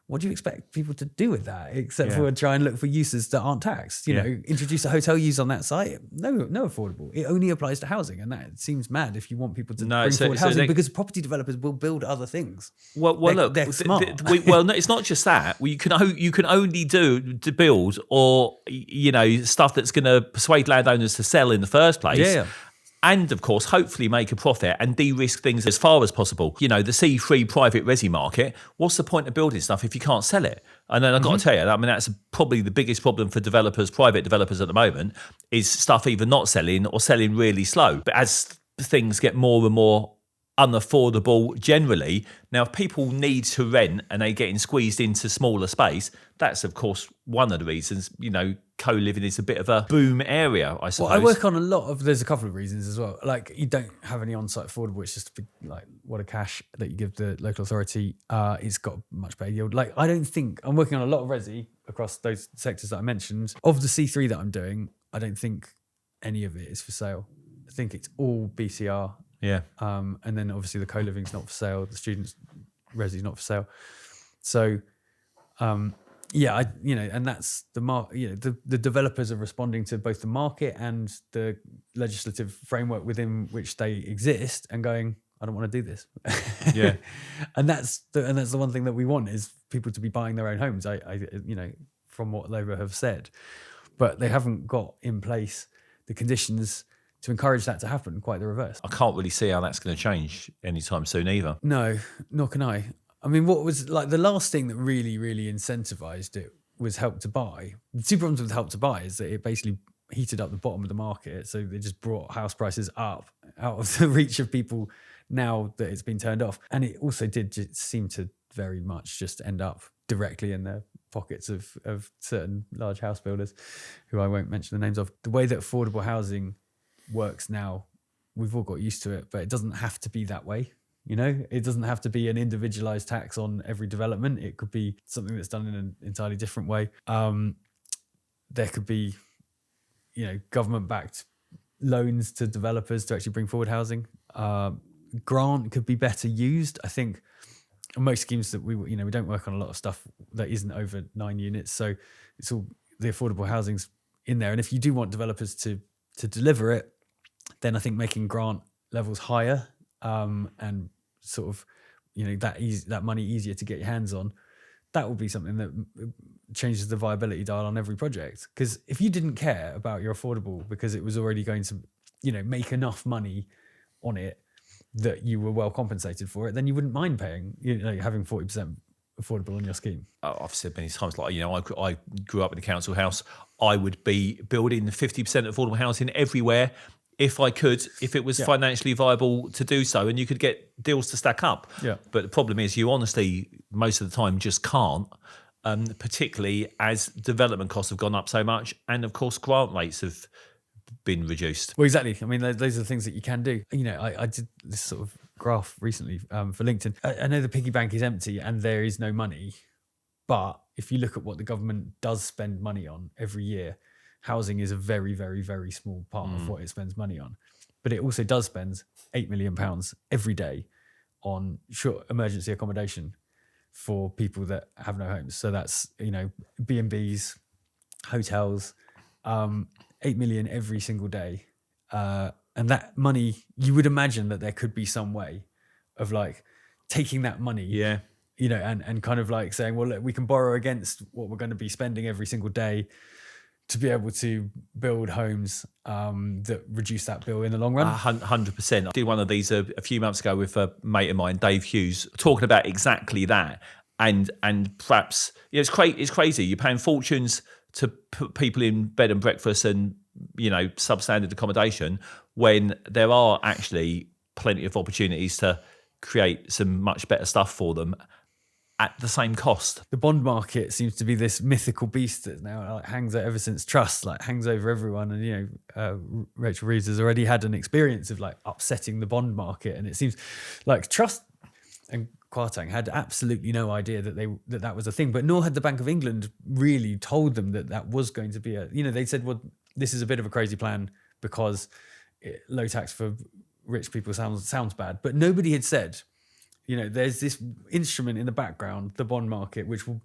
what do you expect people to do with that, except for try and look for uses that aren't taxed? You know, introduce a hotel use on that site. No affordable. It only applies to housing, and that seems mad if you want people to bring forward housing, because property developers will build other things. Well, look, they're smart. No, it's not just that. You can only do to build, or, you know, stuff that's going to persuade landowners to sell in the first place. Yeah. And of course, hopefully make a profit and de-risk things as far as possible. You know, the C3 private resi market, what's the point of building stuff if you can't sell it? And then I've got to tell you, I mean, that's probably the biggest problem for developers, private developers at the moment, is stuff either not selling or selling really slow. But as things get more and more unaffordable generally, now if people need to rent and they're getting squeezed into smaller space, that's of course one of the reasons, you know, co-living is a bit of a boom area, I suppose. Well, I work on there's a couple of reasons as well. Like, you don't have any on-site affordable, it's just like what a cash that you give the local authority. It's got a much better yield. Like, I don't think, I'm working on a lot of resi across those sectors that I mentioned. Of the C3 that I'm doing, I don't think any of it is for sale. I think it's all BCR. Yeah. And then obviously the co-living's not for sale, the students' resi's not for sale. So, and that's the the developers are responding to both the market and the legislative framework within which they exist and going, I don't want to do this. Yeah. and that's the one thing that we want, is people to be buying their own homes. I you know, from what Labour have said, but they haven't got in place the conditions to encourage that to happen. Quite the reverse. I can't really see how that's going to change anytime soon either. No, nor can I. I mean, what was like the last thing that really, really incentivized it was Help to Buy. The two problems with Help to Buy is that it basically heated up the bottom of the market. So they just brought house prices up out of the reach of people now that it's been turned off. And it also did just seem to very much just end up directly in the pockets of certain large house builders, who I won't mention the names of. The way that affordable housing works now, we've all got used to it, but it doesn't have to be that way. You know, it doesn't have to be an individualized tax on every development. It could be something that's done in an entirely different way. There could be, you know, government-backed loans to developers to actually bring forward housing. Grant could be better used. I think most schemes that we don't work on a lot of stuff that isn't over 9 units. So it's all the affordable housing's in there. And if you do want developers to deliver it, then I think making grant levels higher and sort of, you know, that money easier to get your hands on, that will be something that changes the viability dial on every project. Because if you didn't care about your affordable because it was already going to, you know, make enough money on it that you were well compensated for it, then you wouldn't mind paying, you know, having 40% affordable on your scheme. I've said many times, like, you know, I grew up in a council house. I would be building 50% affordable housing everywhere if I could, if it was financially viable to do so, and you could get deals to stack up. Yeah. But the problem is, you honestly, most of the time, just can't. particularly as development costs have gone up so much, and of course grant rates have been reduced. Well, exactly. I mean, those are the things that you can do. You know, I did this sort of graph recently for LinkedIn. I know the piggy bank is empty and there is no money, but if you look at what the government does spend money on every year, housing is a very, very, very small part of what it spends money on. But it also does spend £8 million every day on short emergency accommodation for people that have no homes. So that's, you know, B&Bs, hotels, 8 million every single day. And that money, you would imagine that there could be some way of like taking that money, you know, and kind of like saying, well, look, we can borrow against what we're going to be spending every single day to be able to build homes that reduce that bill in the long run. 100%. I did one of these a few months ago with a mate of mine, Dave Hughes, talking about exactly that. And perhaps, you know, it's crazy. You're paying fortunes to put people in bed and breakfast and, you know, substandard accommodation when there are actually plenty of opportunities to create some much better stuff for them at the same cost. The bond market seems to be this mythical beast that now like hangs ever since trust, like hangs over everyone. And, you know, Rachel Reeves has already had an experience of like upsetting the bond market. And it seems like Trust and Kwarteng had absolutely no idea that was a thing, but nor had the Bank of England really told them that was going to be you know, they said, well, this is a bit of a crazy plan because low tax for rich people sounds bad. But nobody had said, you know, there's this instrument in the background, the bond market, which will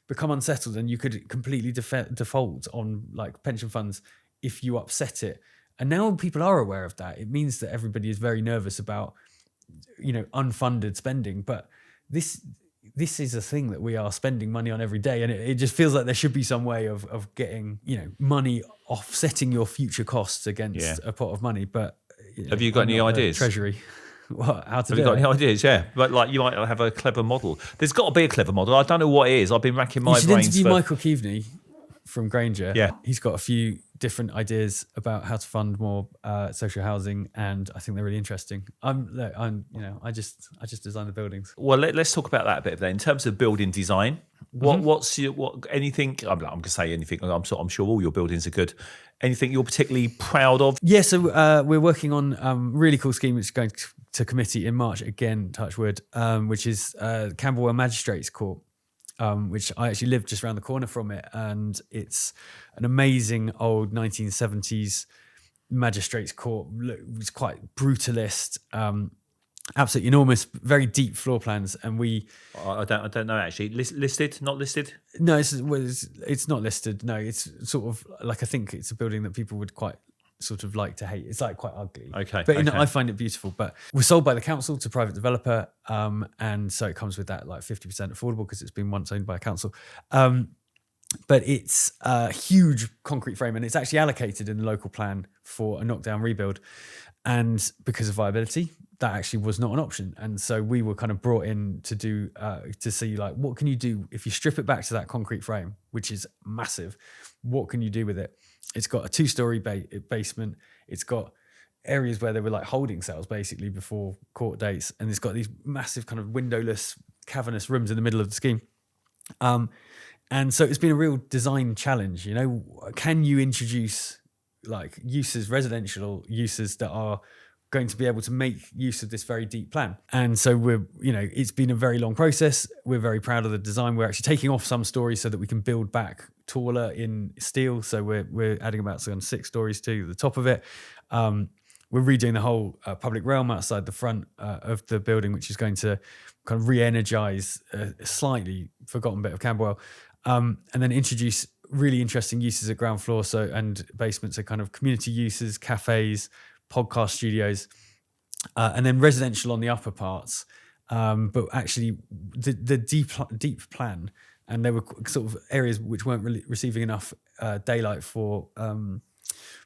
become unsettled and you could completely default on like pension funds if you upset it. And now people are aware of that. It means that everybody is very nervous about, you know, unfunded spending. But this is a thing that we are spending money on every day. And it just feels like there should be some way of getting, you know, money offsetting your future costs against a pot of money. But you know, have you got any ideas? Treasury. What, how to Have you got any ideas? Yeah, but like you might have a clever model. There's got to be a clever model. I don't know what it is. I've been racking my brains. You should interview Michael Keaveney from Granger. Yeah, he's got a few different ideas about how to fund more social housing, and I think they're really interesting. I just design the buildings. Well, let's talk about that a bit then. In terms of building design, what's anything? I'm going to say anything. I'm sure all your buildings are good. Anything you're particularly proud of? Yeah, so we're working on a really cool scheme which is going to committee in March, again, touch wood, which is Camberwell Magistrates Court, which I actually live just around the corner from it. And it's an amazing old 1970s magistrates court. It's quite brutalist, absolutely enormous, very deep floor plans. And I don't know actually. Listed, not listed? No, it's not listed. No, it's sort of like, I think it's a building that people would quite sort of like to hate. It's like quite ugly. Okay. But I find it beautiful. But we're sold by the council to a private developer. And so it comes with that like 50% affordable because it's been once owned by a council. But it's a huge concrete frame and it's actually allocated in the local plan for a knockdown rebuild. And because of viability, that actually was not an option. And so we were kind of brought in to do, to see like, what can you do if you strip it back to that concrete frame, which is massive? What can you do with it? It's got a 2-story basement. It's got areas where there were like holding cells basically before court dates. And it's got these massive kind of windowless, cavernous rooms in the middle of the scheme. And so it's been a real design challenge, you know, can you introduce like uses, residential uses that are going to be able to make use of this very deep plan? And so it's been a very long process. We're very proud of the design. We're actually taking off some stories so that we can build back taller in steel. So we're adding about 6 stories to the top of it. We're redoing the whole public realm outside the front of the building, which is going to kind of re-energize a slightly forgotten bit of Camberwell, and then introduce really interesting uses at ground floor and basements, so kind of community uses, cafes, podcast studios, and then residential on the upper parts. But actually the deep plan, and there were sort of areas which weren't really receiving enough daylight for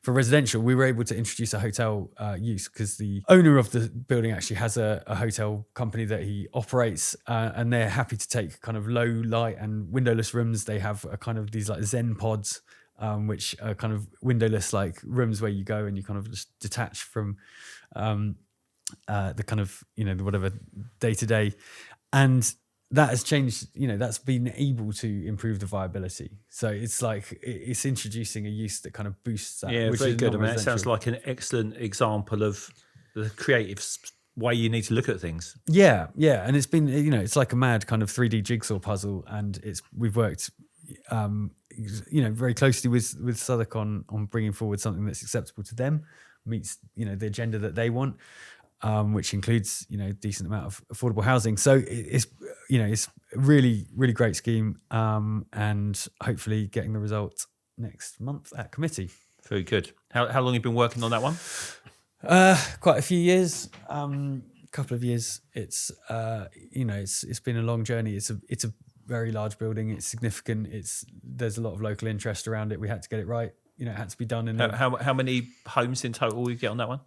residential. We were able to introduce a hotel use because the owner of the building actually has a hotel company that he operates, and they're happy to take kind of low light and windowless rooms. They have a kind of these like Zen pods, which are kind of windowless like rooms where you go and you kind of just detach from the kind of, the whatever day to day. And that has changed, that's been able to improve the viability. So it's like it's introducing a use that kind of boosts that. Yeah, which very is good. I mean, it non-residential. sounds like an excellent example of the creative way you need to look at things. Yeah, and it's been, it's like a mad kind of 3D jigsaw puzzle, and we've worked, very closely with Southwark on bringing forward something that's acceptable to them, meets the agenda that they want, which includes a decent amount of affordable housing. So it's it's a really, really great scheme, and hopefully getting the result next month at committee. Very good. How long have you been working on that one? Quite a few years, couple of years. It's it's been a long journey. It's a very large building. It's significant. There's a lot of local interest around it. We had to get it right. It had to be done in how many homes in total we get on that one?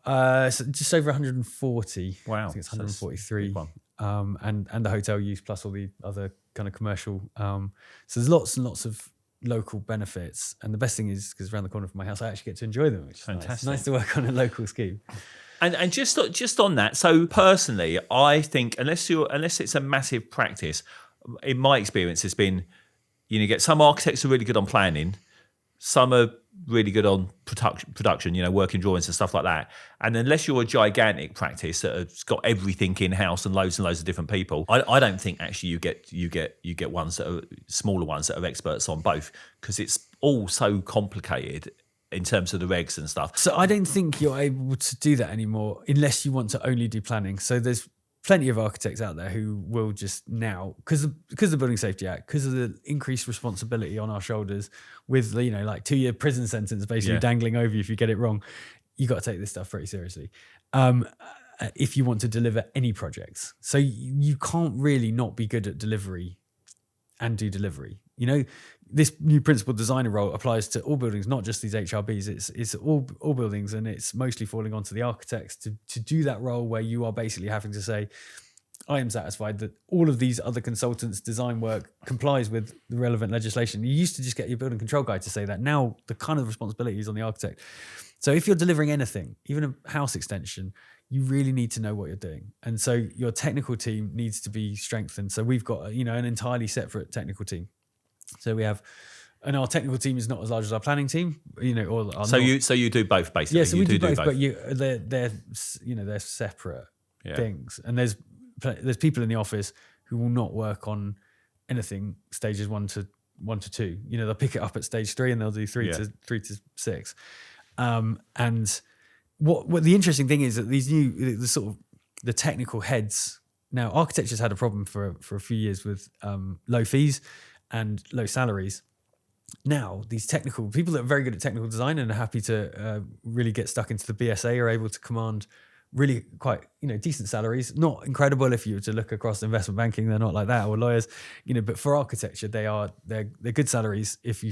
So just over 140. Wow, I think it's 143. So and the hotel use plus all the other kind of commercial. So there's lots and lots of local benefits, and the best thing is because around the corner from my house, I actually get to enjoy them, which is fantastic. Nice to work on a local scheme. And just on that, so personally, I think unless it's a massive practice, in my experience, it's been you get some architects are really good on planning, some are really good on production, working drawings and stuff like that. And unless you're a gigantic practice that has got everything in house and loads of different people, I don't think actually you get ones that are smaller ones that are experts on both, because it's all so complicated in terms of the regs and stuff. So I don't think you're able to do that anymore unless you want to only do planning. So there's plenty of architects out there who will just now, because of the Building Safety Act, because of the increased responsibility on our shoulders with, like 2-year prison sentence basically dangling over you if you get it wrong, you got to take this stuff pretty seriously. If you want to deliver any projects. So you can't really not be good at delivery and do delivery. This new principal designer role applies to all buildings, not just these HRBs. It's all buildings, and it's mostly falling onto the architects to do that role where you are basically having to say, I am satisfied that all of these other consultants' design work complies with the relevant legislation. You used to just get your building control guy to say that. Now the kind of responsibility is on the architect. So if you're delivering anything, even a house extension, you really need to know what you're doing. And so your technical team needs to be strengthened. So we've got, an entirely separate technical team. So we have, and our technical team is not as large as our planning team, So you do both basically. Yeah, so we do both, but they're separate things. And there's people in the office who will not work on anything stages 1 to 2. They'll pick it up at stage 3 and they'll do 3 to 6. And what the interesting thing is that these the technical heads. Now, architecture's had a problem for a few years with low fees and low salaries. Now, these technical people that are very good at technical design and are happy to really get stuck into the BSA are able to command really quite decent salaries. Not incredible if you were to look across investment banking; they're not like that, or lawyers. But for architecture, they're good salaries if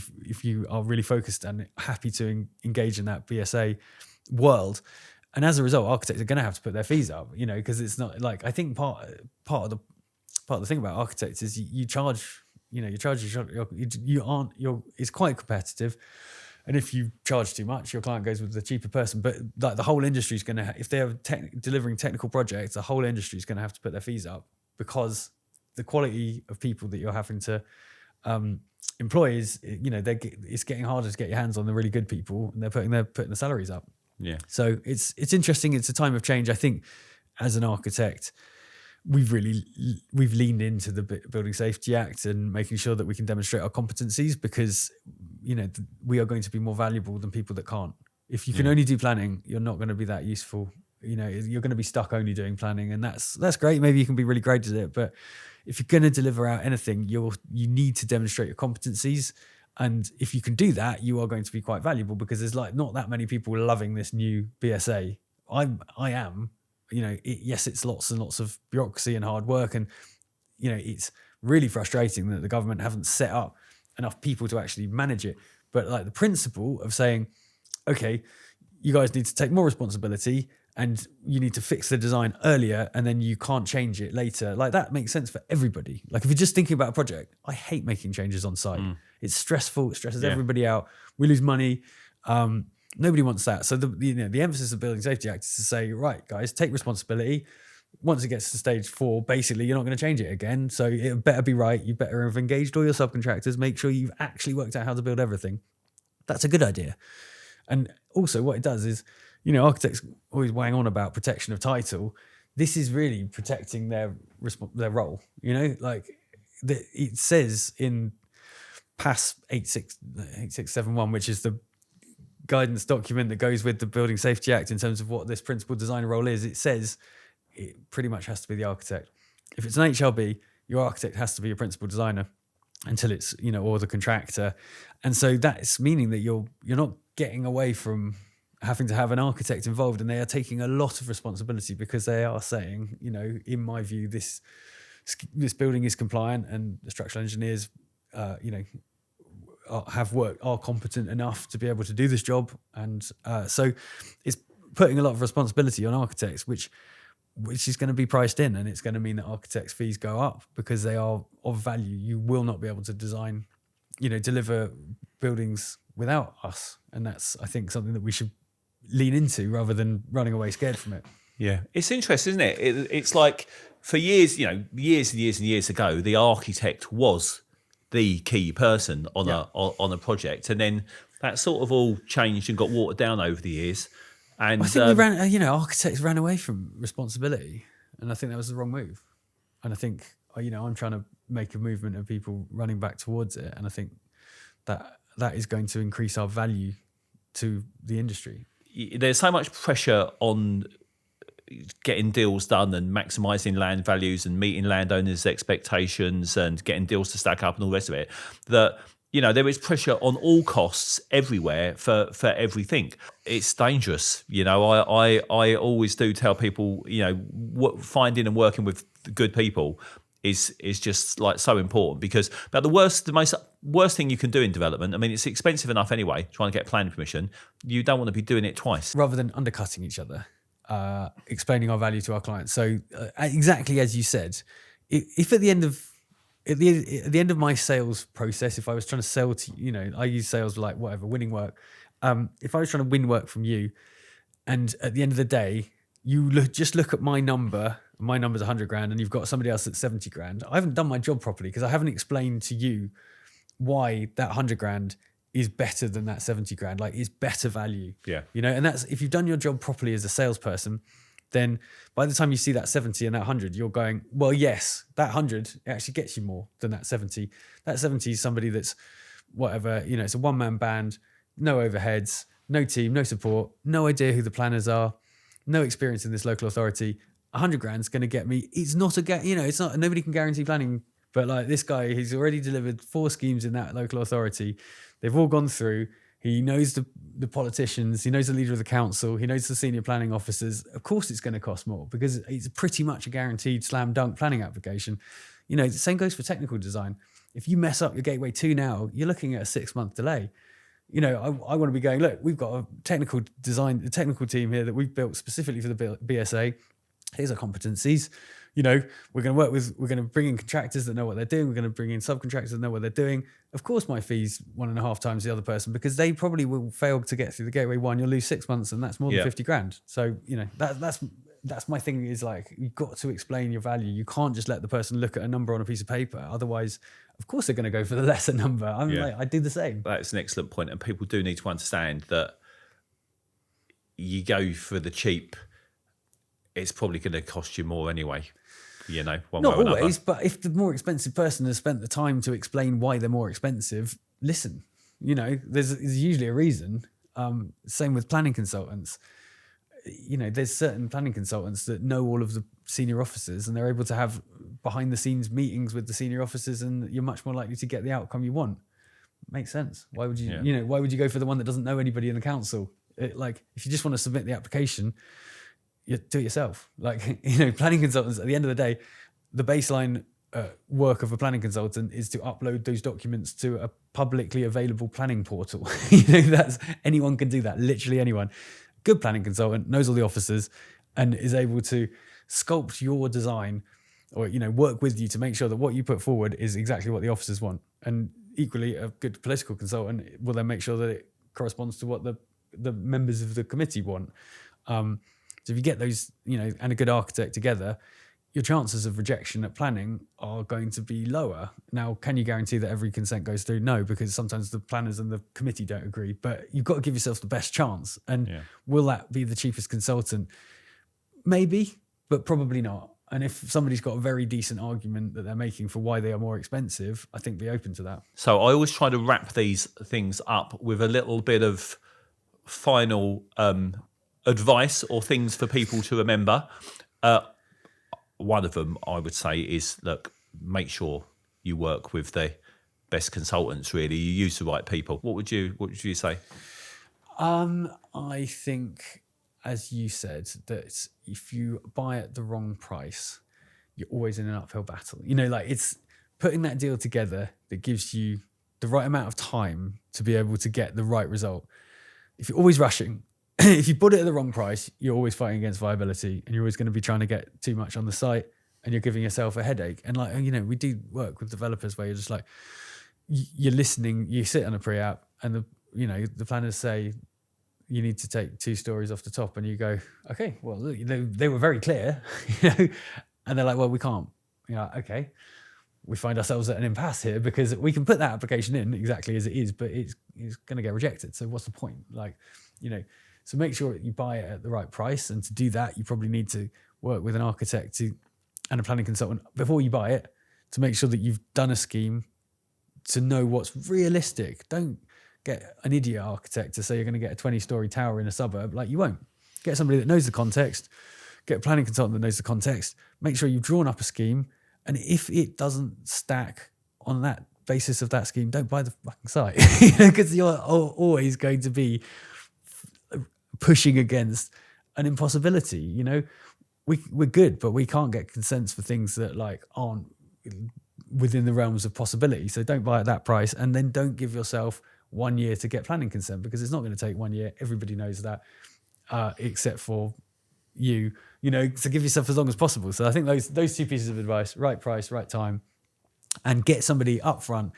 you are really focused and happy to engage in that BSA world. And as a result, architects are going to have to put their fees up. Because it's not like, I think part of the thing about architects is you charge. It's quite competitive, and if you charge too much, your client goes with the cheaper person. But like the whole industry is going to, if they're delivering technical projects, the whole industry is going to have to put their fees up, because the quality of people that you're having to employ is, it's getting harder to get your hands on the really good people, and they're putting the salaries up. Yeah. So it's interesting. It's a time of change. I think as an architect, we've leaned into the Building Safety Act and making sure that we can demonstrate our competencies, because we are going to be more valuable than people that can't. If you can only do planning, you're not going to be that useful. You're going to be stuck only doing planning, and that's great. Maybe you can be really great at it, but if you're going to deliver out anything, you need to demonstrate your competencies. And if you can do that, you are going to be quite valuable, because there's not that many people loving this new BSA. I am. Yes, it's lots and lots of bureaucracy and hard work, and it's really frustrating that the government haven't set up enough people to actually manage it. But the principle of saying, okay, you guys need to take more responsibility and you need to fix the design earlier, and then you can't change it later. That makes sense for everybody. If you're just thinking about a project, I hate making changes on site. It's stressful. It stresses everybody out. We lose money. Nobody wants that. So the emphasis of Building Safety Act is to say, right, guys, take responsibility. once it gets to stage 4, basically you're not going to change it again. So it better be right. You better have engaged all your subcontractors, make sure you've actually worked out how to build everything. That's a good idea. And also what it does is, architects always wang on about protection of title. This is really protecting their role, it says in PAS 8671, which is the guidance document that goes with the Building Safety Act in terms of what this principal designer role is. It says it pretty much has to be the architect. If it's an HRB, your architect has to be a principal designer until it's, or the contractor. And so that's meaning that you're not getting away from having to have an architect involved, and they are taking a lot of responsibility because they are saying, in my view, this building is compliant, and the structural engineers, are competent enough to be able to do this job. And so it's putting a lot of responsibility on architects, which is going to be priced in, and it's going to mean that architects' fees go up because they are of value. You will not be able to design, deliver buildings without us. And that's, I think, something that we should lean into rather than running away scared from it. Yeah, it's interesting, isn't it? It's like for years, years and years and years ago, the architect was the key person on a project, and then that sort of all changed and got watered down over the years. And I think architects ran away from responsibility, and I think that was the wrong move. And I think I'm trying to make a movement of people running back towards it, and I think that is going to increase our value to the industry. There's so much pressure on getting deals done and maximising land values and meeting landowners' expectations and getting deals to stack up and all the rest of it, that there is pressure on all costs everywhere for everything. It's dangerous. I always do tell people, finding and working with good people is just like so important, because the most worst thing you can do in development, I mean, it's expensive enough anyway, trying to get planning permission. You don't want to be doing it twice. Rather than undercutting each other, explaining our value to our clients. So exactly as you said, if at the end of my sales process, if I was trying to sell to, I use sales like whatever, winning work. If I was trying to win work from you, and at the end of the day, you just look at my number's 100 grand, and you've got somebody else that's 70 grand. I haven't done my job properly because I haven't explained to you why that 100 grand is better than that 70 grand, like is better value. Yeah. And that's, if you've done your job properly as a salesperson, then by the time you see that 70 and that 100, you're going, well, yes, that 100 actually gets you more than that 70. That 70 is somebody that's whatever, it's a one-man band, no overheads, no team, no support, no idea who the planners are, no experience in this local authority. 100 grand is going to get me. It's not it's not, nobody can guarantee planning, but like this guy, he's already delivered 4 schemes in that local authority. They've all gone through. He knows the politicians. He knows the leader of the council. He knows the senior planning officers. Of course, it's going to cost more because it's pretty much a guaranteed slam dunk planning application. The same goes for technical design. If you mess up your Gateway 2 now, you're looking at a 6-month delay. I want to be going, look, we've got a technical team here that we've built specifically for the BSA. Here's our competencies. We're going to bring in contractors that know what they're doing. We're going to bring in subcontractors that know what they're doing. Of course, my fee's 1.5 times the other person because they probably will fail to get through the Gateway 1. You'll lose 6 months, and that's more than 50 grand. So, that's my thing is like, you've got to explain your value. You can't just let the person look at a number on a piece of paper. Otherwise, of course, they're going to go for the lesser number. I do the same. That's an excellent point. And people do need to understand that you go for the cheap, it's probably going to cost you more anyway. One Not way or always, another. but if the more expensive person has spent the time to explain why they're more expensive, listen. There's usually a reason. Same with planning consultants. There's certain planning consultants that know all of the senior officers, and they're able to have behind the scenes meetings with the senior officers, and you're much more likely to get the outcome you want. Makes sense. Why would you? Why would you go for the one that doesn't know anybody in the council? If you just want to submit the application, you do it yourself. Planning consultants, at the end of the day, the baseline work of a planning consultant is to upload those documents to a publicly available planning portal. That's, anyone can do that, literally anyone. Good planning consultant knows all the officers and is able to sculpt your design or, work with you to make sure that what you put forward is exactly what the officers want. And equally, a good political consultant will then make sure that it corresponds to what the members of the committee want. So if you get those, and a good architect together, your chances of rejection at planning are going to be lower. Now, can you guarantee that every consent goes through? No, because sometimes the planners and the committee don't agree, but you've got to give yourself the best chance. And will that be the cheapest consultant? Maybe, but probably not. And if somebody's got a very decent argument that they're making for why they are more expensive, I think be open to that. So I always try to wrap these things up with a little bit of final advice or things for people to remember. One of them, I would say, is, look, make sure you work with the best consultants, really. You use the right people. What would you say? I think, as you said, that if you buy at the wrong price, you're always in an uphill battle. It's putting that deal together that gives you the right amount of time to be able to get the right result. If you're always rushing, if you bought it at the wrong price, you're always fighting against viability, and you're always going to be trying to get too much on the site, and you're giving yourself a headache. And we do work with developers where you're just like, you're listening, you sit on a pre-app, and the planners say you need to take 2 stories off the top, and you go, okay, well, look, they were very clear, and they're like, well, we can't. Okay. We find ourselves at an impasse here because we can put that application in exactly as it is, but it's going to get rejected. So what's the point? So make sure that you buy it at the right price. And to do that, you probably need to work with an architect and a planning consultant before you buy it, to make sure that you've done a scheme, to know what's realistic. Don't get an idiot architect to say you're going to get a 20-story tower in a suburb. You won't. Get somebody that knows the context, get a planning consultant that knows the context, make sure you've drawn up a scheme. And if it doesn't stack on that basis of that scheme, don't buy the fucking site, because you're always going to be pushing against an impossibility. We're good, but we can't get consents for things that aren't within the realms of possibility. So don't buy at that price, and then don't give yourself 1 year to get planning consent, because it's not going to take 1 year. Everybody knows that, except for you. So give yourself as long as possible. So I think those 2 pieces of advice: right price, right time, and get somebody up front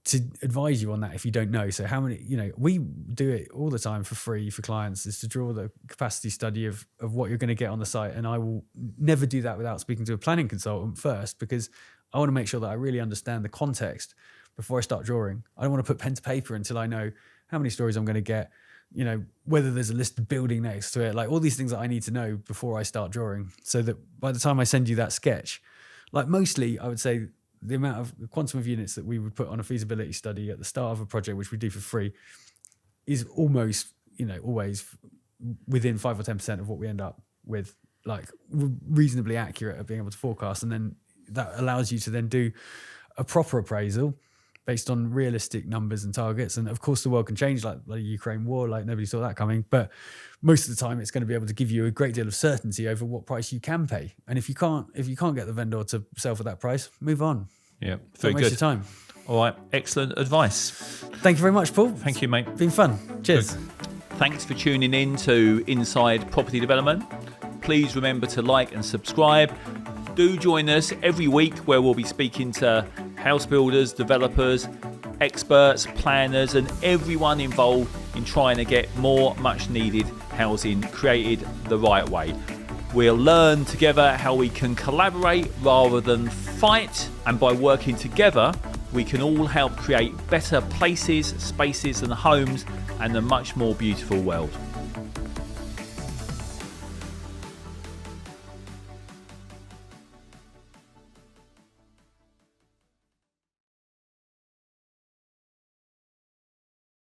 to advise you on that if you don't know. So how many, we do it all the time for free for clients, is to draw the capacity study of what you're going to get on the site. And I will never do that without speaking to a planning consultant first, because I want to make sure that I really understand the context before I start drawing. I don't want to put pen to paper until I know how many stories I'm going to get, whether there's a listed building next to it, all these things that I need to know before I start drawing, so that by the time I send you that sketch, mostly I would say the amount of the quantum of units that we would put on a feasibility study at the start of a project, which we do for free, is almost, always within 5 or 10% of what we end up with, reasonably accurate at being able to forecast. And then that allows you to then do a proper appraisal based on realistic numbers and targets. And of course the world can change, like the Ukraine war, nobody saw that coming. But most of the time it's going to be able to give you a great deal of certainty over what price you can pay. And if you can't get the vendor to sell for that price, move on. Yeah, very good. Don't waste your time. All right, excellent advice. Thank you very much, Paul. Thank you, mate. Been fun. Cheers. Good. Thanks for tuning in to Inside Property Development. Please remember to like and subscribe. Do join us every week, where we'll be speaking to house builders, developers, experts, planners, and everyone involved in trying to get more much needed housing created the right way. We'll learn together how we can collaborate rather than fight, and by working together we can all help create better places, spaces and homes, and a much more beautiful world.